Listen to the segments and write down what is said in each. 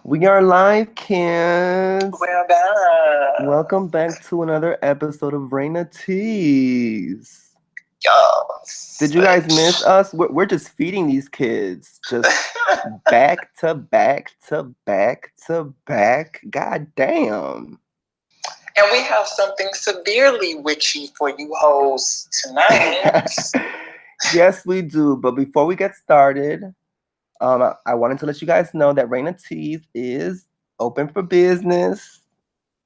We are live, kids. We're back. Welcome back to another episode of Raina Teas. Did Yes, you guys miss bitch. us? We're just feeding these kids just back to back to back to back. God damn. And we have something severely witchy for you hoes tonight. Yes, we do. But before we get started, I wanted to let you guys know that Raina Teas is open for business.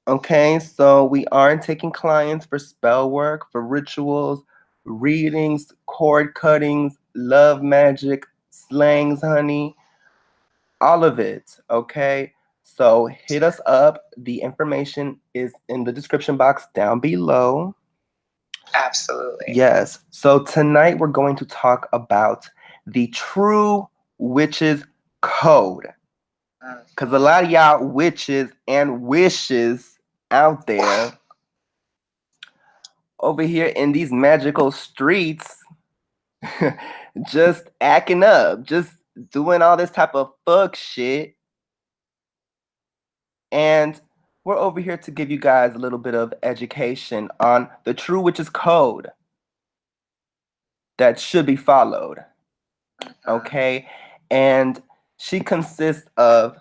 Okay, so we aren't taking clients for spell work, for rituals, readings, cord cuttings, love magic, slangs, honey, all of it. Okay, so hit us up. The information is in the description box down below. Absolutely. Yes, so tonight we're going to talk about the true witches code. Because a lot of y'all witches and wishes out there over here in these magical streets just acting up, just doing all this type of fuck shit. And we're over here to give you guys a little bit of education on the true witch's code that should be followed. Okay? And she consists of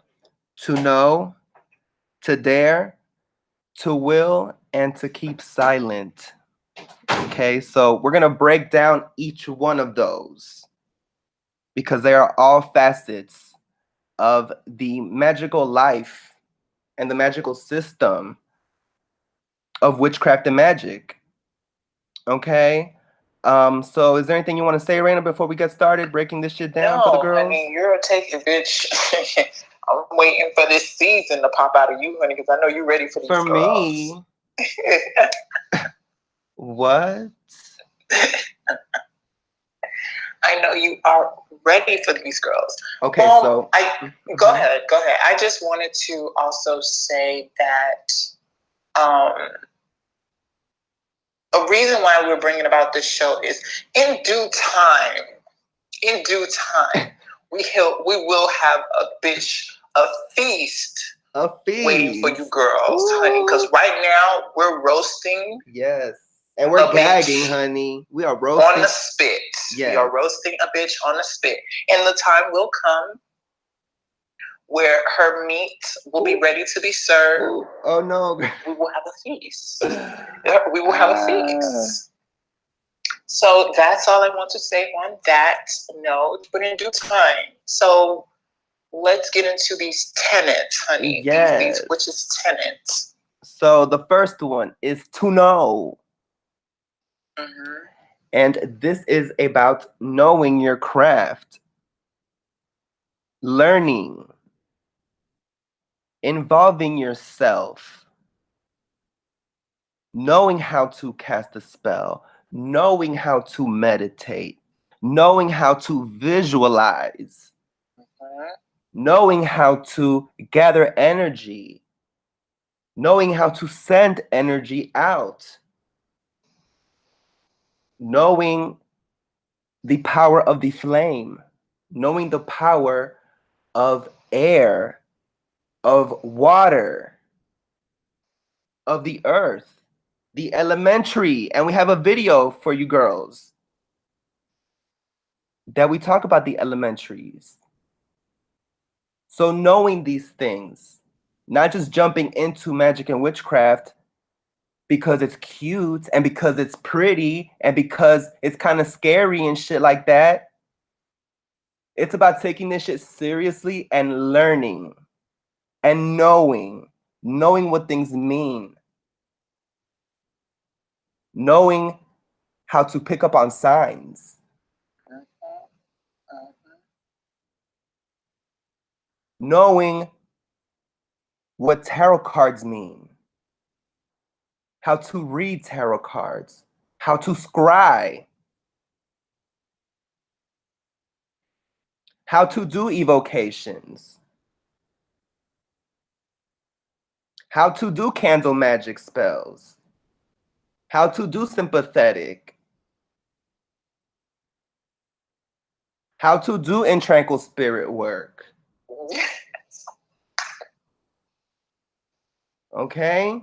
to know, to dare, to will, and to keep silent. Okay, so we're gonna break down each one of those because they are all facets of the magical life and the magical system of witchcraft and magic. Okay? So is there anything you want to say, Raina, before we get started breaking this shit down for the No, girls? honey, you're a take it, bitch. I'm waiting for this season to pop out of you, honey, because I know you're ready for these For girls. me, what? I know you are ready for these girls. Okay, so Go ahead, go ahead. I just wanted to also say that a reason why we're bringing about this show is in due time, in due time, we will have a feast a feast waiting for you girls, honey. Because right now we're roasting. Yes. And we're gagging, honey. We are roasting on the spit. Yes. We are roasting a bitch on the spit. And the time will come where her meat will be ready to be served. Oh no. We will have a feast. We will have a feast. So that's all I want to say on that note, but in due time. So let's get into these tenets, honey. Yes. These witches' tenets. So the first one is to know. Mm-hmm. And this is about knowing your craft, learning, involving yourself, knowing how to cast a spell, knowing how to meditate, knowing how to visualize, knowing how to gather energy, knowing how to send energy out, knowing the power of the flame, knowing the power of air, of water, of the earth, the elementary. And we have a video for you girls that we talk about the elementaries. So knowing these things, not just jumping into magic and witchcraft because it's cute and because it's pretty and because it's kind of scary and shit like that. It's about taking this shit seriously and learning and knowing what things mean, knowing how to pick up on signs, knowing what tarot cards mean, how to read tarot cards, how to scry, how to do evocations, how to do candle magic spells, how to do sympathetic, how to do intranquil spirit work. Yes. Okay?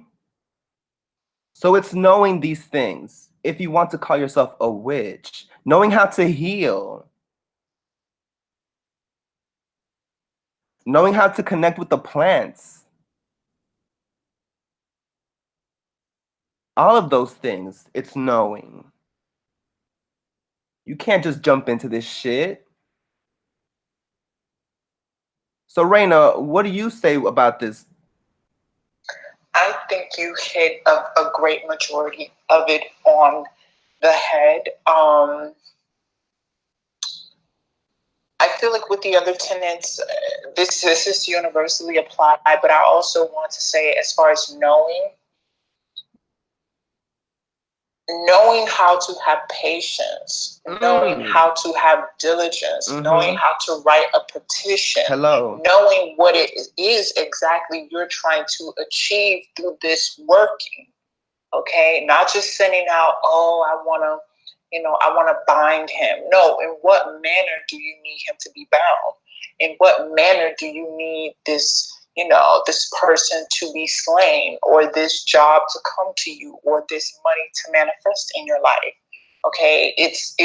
So it's knowing these things. If you want to call yourself a witch, knowing how to heal, knowing how to connect with the plants, all of those things, it's knowing. You can't just jump into this shit. So, Raina, what do you say about this? I think you hit a great majority of it on the head. I feel like with the other tenants, this is universally applied, but I also want to say, as far as knowing how to have patience, knowing how to have diligence, knowing how to write a petition, knowing what it is exactly you're trying to achieve through this working. Okay, not just sending out, oh, I want to bind him. No, in what manner do you need him to be bound? In what manner do you need this person to be slain, or this job to come to you, or this money to manifest in your life? Okay, it's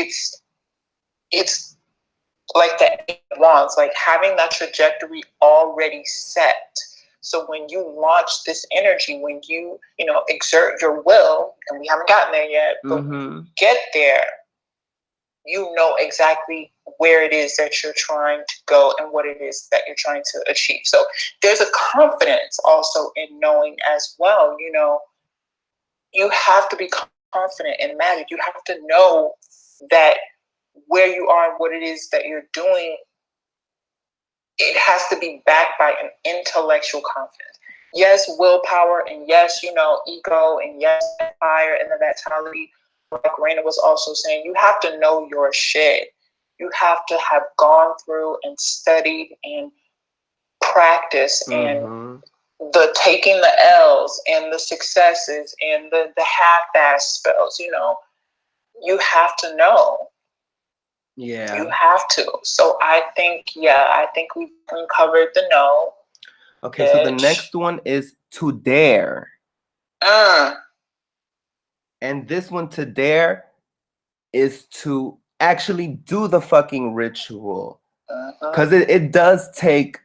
like the eight of wands, like having that trajectory already set. So when you launch this energy, when you exert your will, and we haven't gotten there yet, but when you get there, you know exactly where it is that you're trying to go and what it is that you're trying to achieve. So there's a confidence also in knowing as well. You have to be confident in magic. You have to know that where you are and what it is that you're doing, it has to be backed by an intellectual confidence. Yes, willpower, and yes, ego, and yes, fire and the vitality. Like Raina was also saying, you have to know your shit. You have to have gone through and studied and practiced and the taking the L's and the successes and the half-ass spells. You have to know. Yeah. You have to. So I think we've covered the no. Okay, so the next one is to dare. And this one, to dare, is to actually do the fucking ritual. Because it does take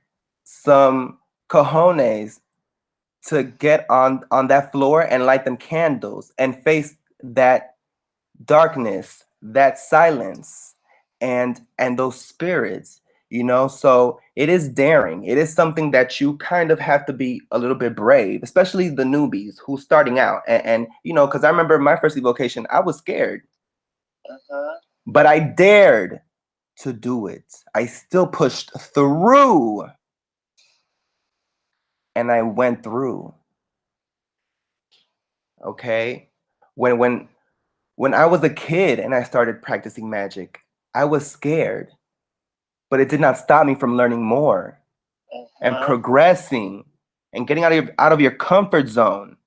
some cojones to get on that floor and light them candles and face that darkness, that silence, and those spirits. So it is daring. It is something that you kind of have to be a little bit brave, especially the newbies who's starting out. And because I remember my first evocation, I was scared, but I dared to do it. I still pushed through, and I went through. Okay, when I was a kid and I started practicing magic, I was scared, but it did not stop me from learning more and progressing and getting out of your comfort zone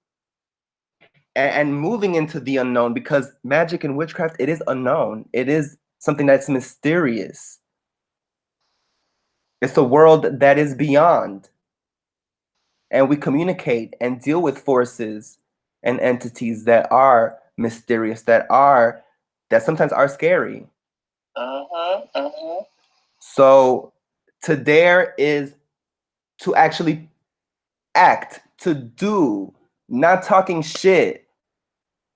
and moving into the unknown, because magic and witchcraft, it is unknown. It is something that's mysterious. It's a world that is beyond. And we communicate and deal with forces and entities that are mysterious, that sometimes are scary. So to dare is to actually act, to do, not talking shit,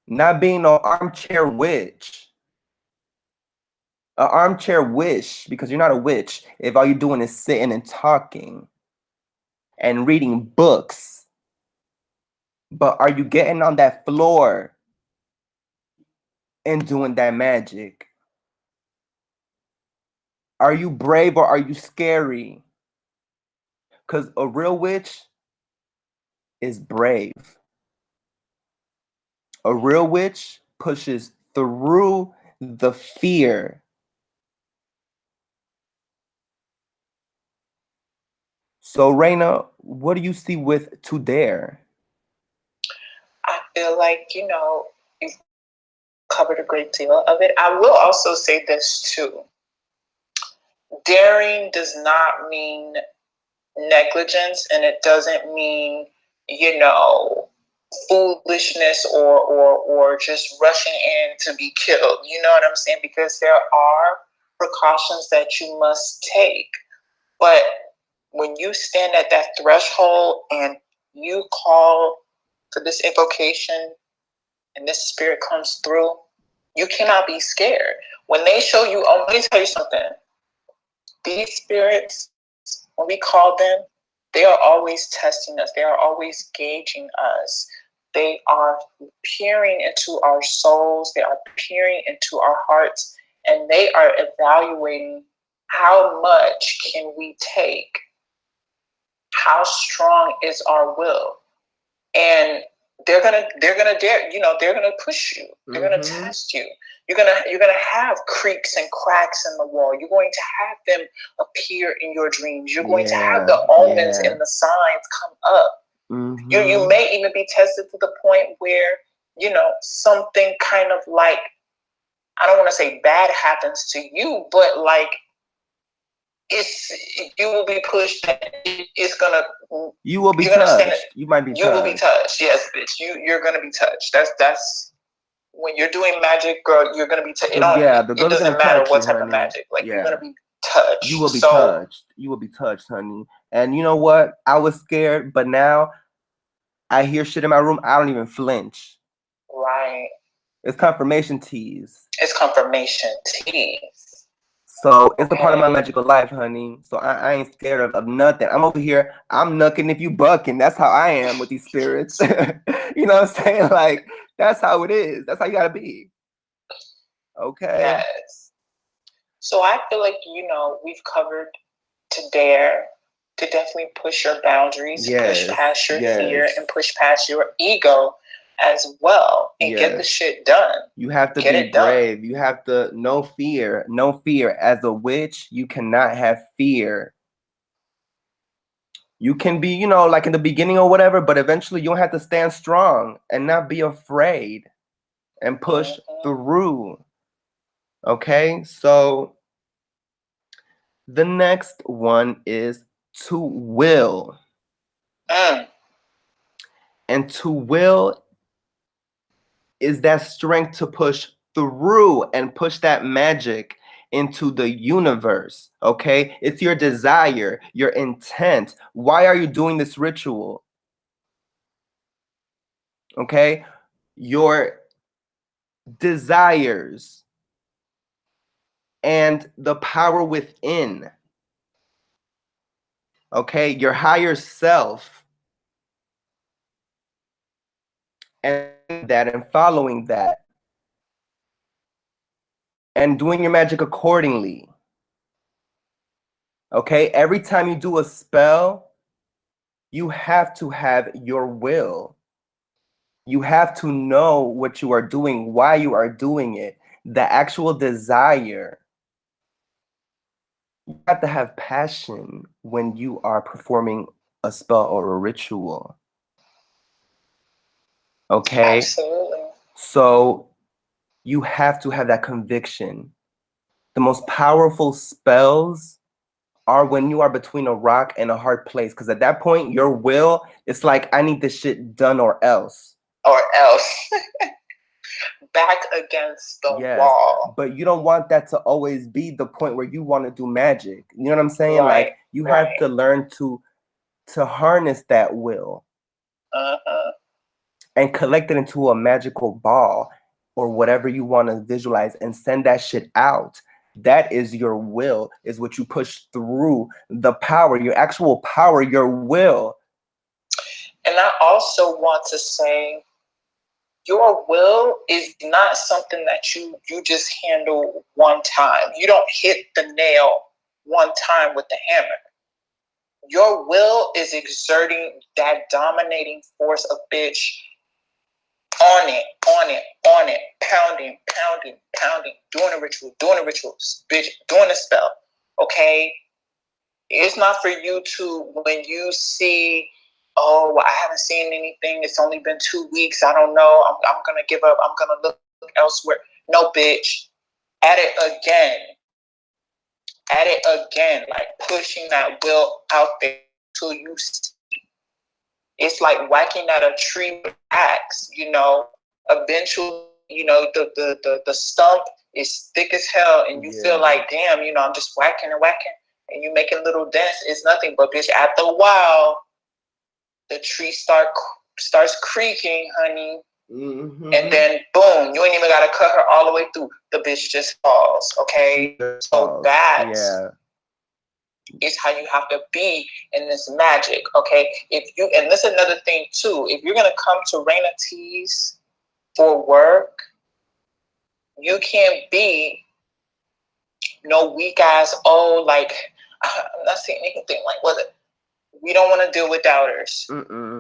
not being no armchair witch. An armchair wish, because you're not a witch if all you're doing is sitting and talking and reading books. But are you getting on that floor and doing that magic? Are you brave or are you scary? Because a real witch is brave. A real witch pushes through the fear. So, Raina, what do you see with to dare? I feel like, you've covered a great deal of it. I will also say this too. Daring does not mean negligence, and it doesn't mean, you know, foolishness or just rushing in to be killed. You know what I'm saying? Because there are precautions that you must take. But when you stand at that threshold and you call for this invocation and this spirit comes through, you cannot be scared. When they show you, oh, let me tell you something. These spirits, when we call them, they are always testing us. They are always gauging us. They are peering into our souls. They are peering into our hearts, and they are evaluating how much can we take. How strong is our will? And they're gonna dare, they're gonna push you. They're gonna test you. You're gonna have creaks and cracks in the wall. You're going to have them appear in your dreams. You're going to have the omens and the signs come up. You may even be tested to the point where, something kind of like, I don't want to say bad happens to you, but like you will be pushed. It's gonna. You will be touched. You might be touched. You will be touched. Yes, bitch. You're gonna be touched. That's when you're doing magic, girl. You're gonna be touched. It doesn't matter what type of magic. Like you're gonna be touched. You will be touched. You will be touched, honey. And you know what? I was scared, but now I hear shit in my room. I don't even flinch. Right. It's confirmation teas. It's confirmation teas. So it's a part of my magical life, honey. So I ain't scared of nothing. I'm over here. I'm knucking if you bucking. That's how I am with these spirits. You know what I'm saying? Like, that's how it is. That's how you gotta be. Okay. Yes. So I feel like, we've covered to dare to definitely push your boundaries, push past your fear, and push past your ego as well, and get the shit done. You have to be brave. You have to no fear. As a witch, you cannot have fear. You can be, like in the beginning or whatever, but eventually you'll have to stand strong and not be afraid and push through. Okay, so the next one is to will. And to will is that strength to push through and push that magic into the universe. Okay, it's your desire, your intent. Why are you doing this ritual? Okay, your desires and the power within. Okay, your higher self, and that and following that and doing your magic accordingly. Okay, every time you do a spell, you have to have your will. You have to know what you are doing, why you are doing it, the actual desire. You have to have passion when you are performing a spell or a ritual. Okay? Absolutely. So you have to have that conviction. The most powerful spells are when you are between a rock and a hard place. Because at that point, your will, it's like, I need this shit done or else. Or else. Back against the wall. But you don't want that to always be the point where you want to do magic. You know what I'm saying? Right, like you have to learn to harness that will and collect it into a magical ball or whatever you want to visualize and send that shit out. That is your will, is what you push through the power, your actual power, your will. And I also want to say, your will is not something that you just handle one time. You don't hit the nail one time with the hammer. Your will is exerting that dominating force of bitch on it, pounding, doing a ritual, bitch, doing a spell. Okay? It's not for you to, when you see, oh, I haven't seen anything. It's only been 2 weeks. I don't know. I'm going to give up. I'm going to look elsewhere. No, bitch. At it again. Like pushing that will out there till you see It's like whacking at a tree with an axe, you know. Eventually, you know, the stump is thick as hell, and you feel like, damn, you know, I'm just whacking and whacking, and you making little dents. It's nothing, but bitch, after a while, the tree starts creaking, honey. Mm-hmm. And then boom, you ain't even gotta cut her all the way through. The bitch just falls. Okay, so that is how you have to be in this magic. Okay, if you, and this is another thing too. If you're gonna come to Raina Teas for work, you can't be no weak ass. Oh, like I'm not saying anything like what. We don't want to deal with doubters. We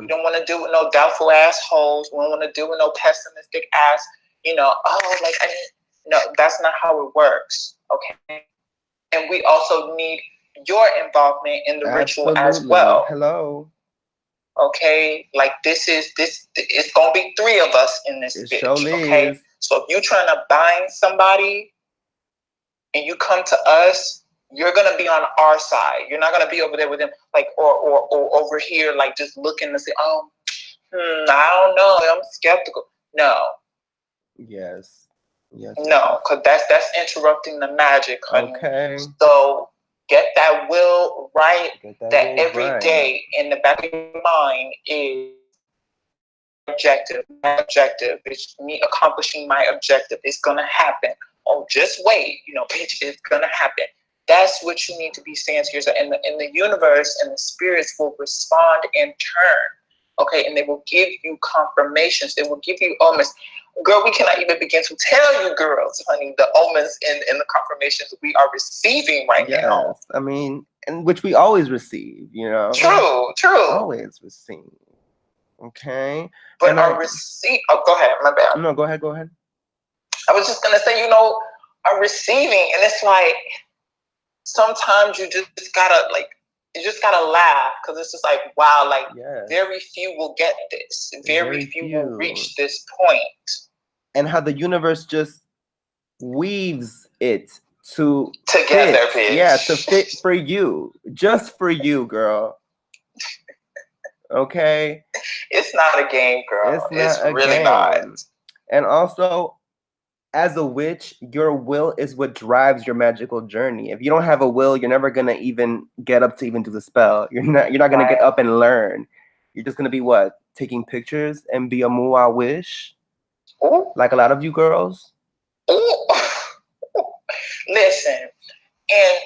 don't want to deal with no doubtful assholes. We don't want to deal with no pessimistic ass. You know, oh, like I didn't. No, that's not how it works. Okay, and we also need your involvement in the ritual as well. Hello. Okay, like this. It's gonna be three of us in this bitch. Okay, so if you're trying to bind somebody and you come to us, you're gonna be on our side. You're not gonna be over there with them, like or over here, like just looking to say, oh, I don't know, I'm skeptical. No. Yes. No, because that's interrupting the magic, honey. Okay. So get that will right. That every day in the back of your mind is objective. My objective is me accomplishing my objective. It's gonna happen. Oh, just wait. You know, bitch, it's gonna happen. That's what you need to be saying to yourself. And the universe and the spirits will respond in turn. Okay, and they will give you confirmations. They will give you omens. Girl, we cannot even begin to tell you, girls, honey, the omens and the confirmations we are receiving right now. I mean, and which we always receive, you know. True. Always receive. Okay. But our receipt. Oh, go ahead. My bad. No, go ahead. I was just gonna say, you know, our receiving, and it's like sometimes you just gotta laugh because it's just like, wow, like very few will get this. Very few will reach this point. And how the universe just weaves it to together, fit. Bitch. Yeah, to fit for you. Just for you, girl. Okay? It's not a game, girl. It's really not. And also, as a witch, your will is what drives your magical journey. If you don't have a will, you're never gonna even get up to even do the spell. You're not gonna get up and learn. You're just gonna be what? Taking pictures and be a mua wish? Ooh. Like a lot of you girls? Ooh. Listen, and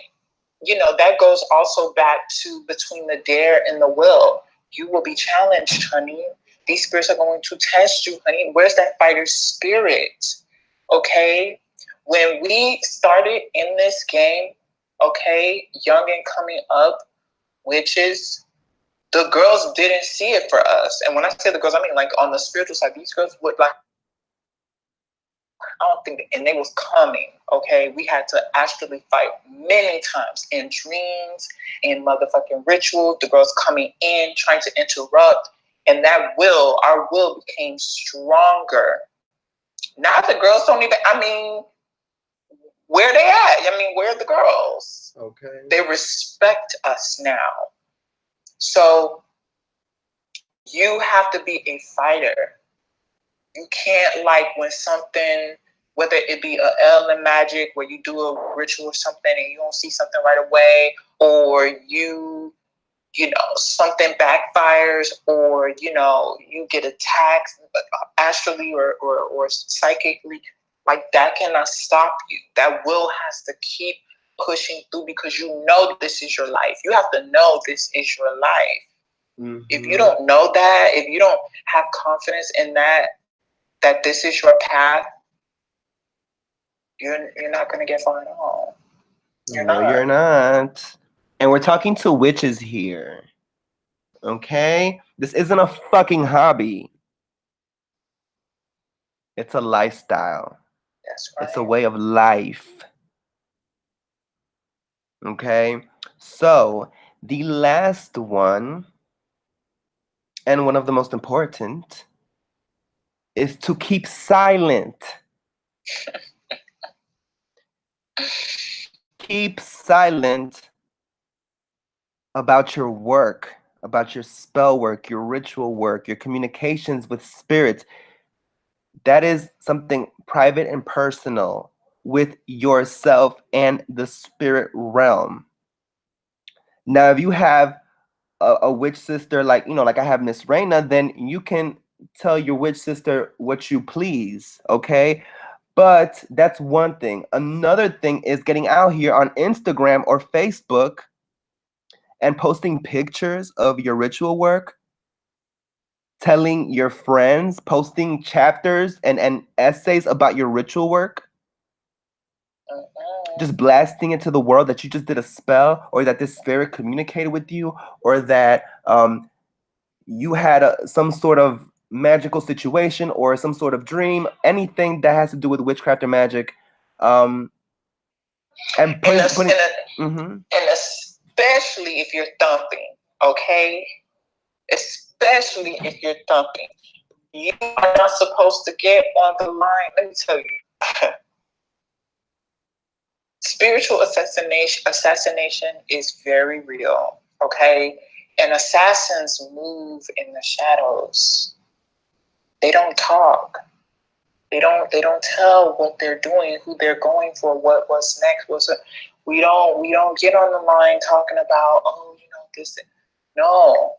you know, that goes also back to between the dare and the will. You will be challenged, honey. These spirits are going to test you, honey. Where's that fighter spirit? Okay? When we started in this game, okay, young and coming up, witches, the girls didn't see it for us. And when I say the girls, I mean like on the spiritual side, these girls would like, I don't think, and they was coming, okay? We had to astrally fight many times in dreams, in motherfucking rituals, the girls coming in, trying to interrupt, and that will, our will became stronger. Now the girls don't even, I mean, where they at? I mean, where are the girls? Okay. They respect us now. So you have to be a fighter. You can't like when something, whether it be a L in magic where you do a ritual or something and you don't see something right away, or you know, something backfires, or you get attacked astrally or psychically, like that cannot stop you. That will has to keep pushing through because you know this is your life. You have to know this is your life. Mm-hmm. If you don't know that, if you don't have confidence in that this is your path, you're not going to get far at all. You're not. And we're talking to witches here. Okay? This isn't a fucking hobby. It's a lifestyle. That's right. It's a way of life. Okay? So, the last one, and one of the most important, is to keep silent. Keep silent about your work, about your spell work, your ritual work, your communications with spirits. That is something private and personal with yourself and the spirit realm. Now, if you have a witch sister, like, like I have Miss Raina, then you can tell your witch sister what you please, okay? But that's one thing. Another thing is getting out here on Instagram or Facebook and posting pictures of your ritual work, telling your friends, posting chapters and essays about your ritual work, just blasting into the world that you just did a spell, or that this spirit communicated with you, or that you had some sort of magical situation or some sort of dream, anything that has to do with witchcraft or magic, and putting. And especially if you're thumping, okay? Especially if you're thumping. You are not supposed to get on the line. Let me tell you. Spiritual assassination is very real, okay? And assassins move in the shadows. They don't talk. They don't tell what they're doing, who they're going for, what's next. We don't get on the line talking about, this. No.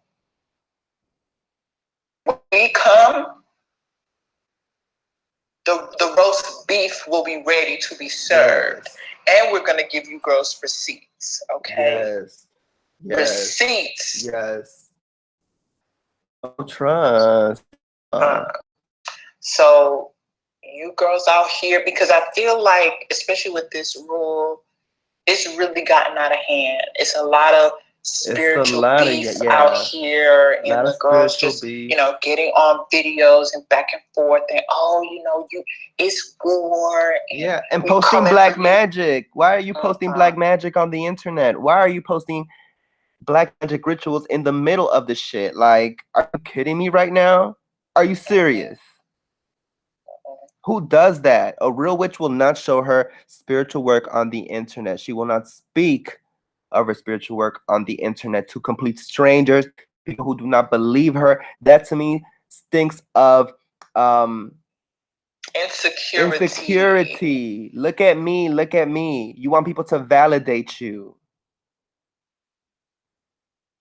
When we come, the roast beef will be ready to be served. Yes. And we're gonna give you girls receipts, okay? Yes. Receipts. Yes. No trust. So you girls out here, because I feel like, especially with this rule, it's really gotten out of hand. It's a lot of spiritual beef out here, and the girls just getting on videos and back and forth, and it's war. And posting black magic. Why are you posting black magic on the internet? Why are you posting black magic rituals in the middle of the shit? Like, are you kidding me right now? Are you serious? Who does that? A real witch will not show her spiritual work on the internet. She will not speak of her spiritual work on the internet to complete strangers, to people who do not believe her. That to me stinks of insecurity. Look at me. Look at me. You want people to validate you.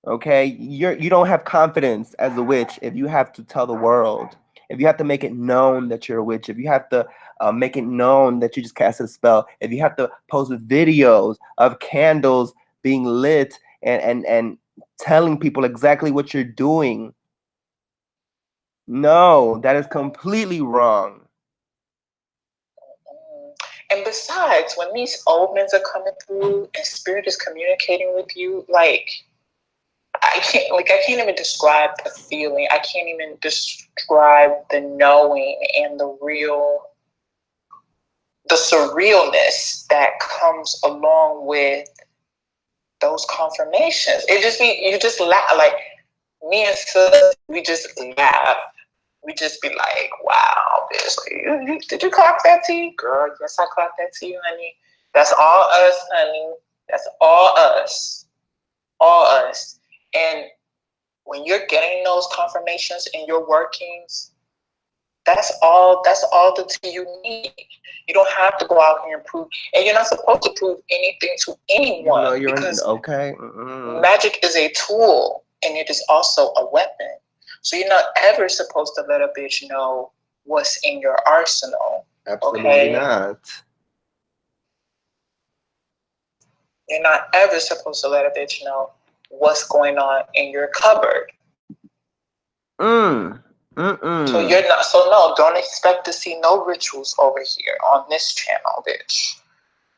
Okay? You don't have confidence as a witch if you have to tell the world. If you have to make it known that you're a witch, if you have to make it known that you just cast a spell, if you have to post videos of candles being lit and telling people exactly what you're doing, no, that is completely wrong. And besides, when these omens are coming through and spirit is communicating with you, like, I can't even describe the feeling. I can't even describe the knowing and the surrealness that comes along with those confirmations. You just laugh. Like, me and sis, we just laugh. We just be like, wow, bitch, did you clock that tea? Girl, yes, I clocked that tea, honey. That's all us, honey. That's all us. All us. And when you're getting those confirmations in your workings, that's all the tea you need. You don't have to go out here and prove, and you're not supposed to prove anything to anyone, because magic is a tool and it is also a weapon. So you're not ever supposed to let a bitch know what's in your arsenal. Absolutely not. You're not ever supposed to let a bitch know what's going on in your cupboard. So no, don't expect to see no rituals over here on this channel, bitch.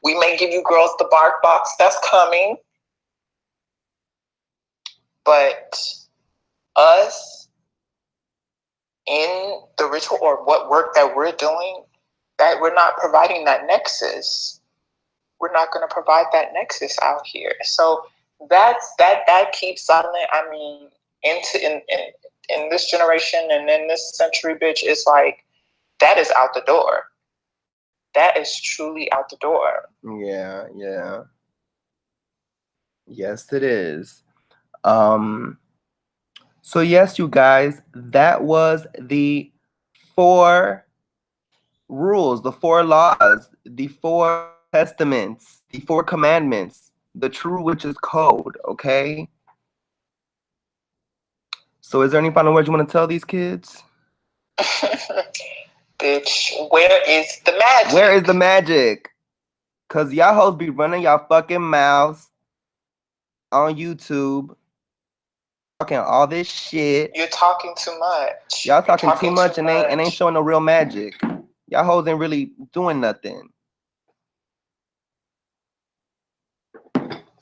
We may give you girls the bark box, that's coming. But us in the ritual or what work that we're doing, that we're not providing that nexus. We're not going to provide that nexus out here. So that keeps silent. I mean, in this generation and in this century, bitch, it's like, that is out the door. That is truly out the door. Yeah. Yes, it is. So yes, you guys, that was the 4 rules, the 4 laws, the 4 testaments, the 4 commandments, the true witch's code, okay? So is there any final words you want to tell these kids? Bitch, where is the magic? Where is the magic? Cause y'all hoes be running y'all fucking mouths on YouTube, talking all this shit. You're talking too much. Y'all talking too much and ain't showing no real magic. Y'all hoes ain't really doing nothing.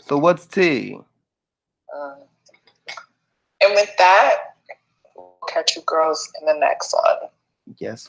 So what's tea? And with that, we'll catch you girls in the next one. Yes.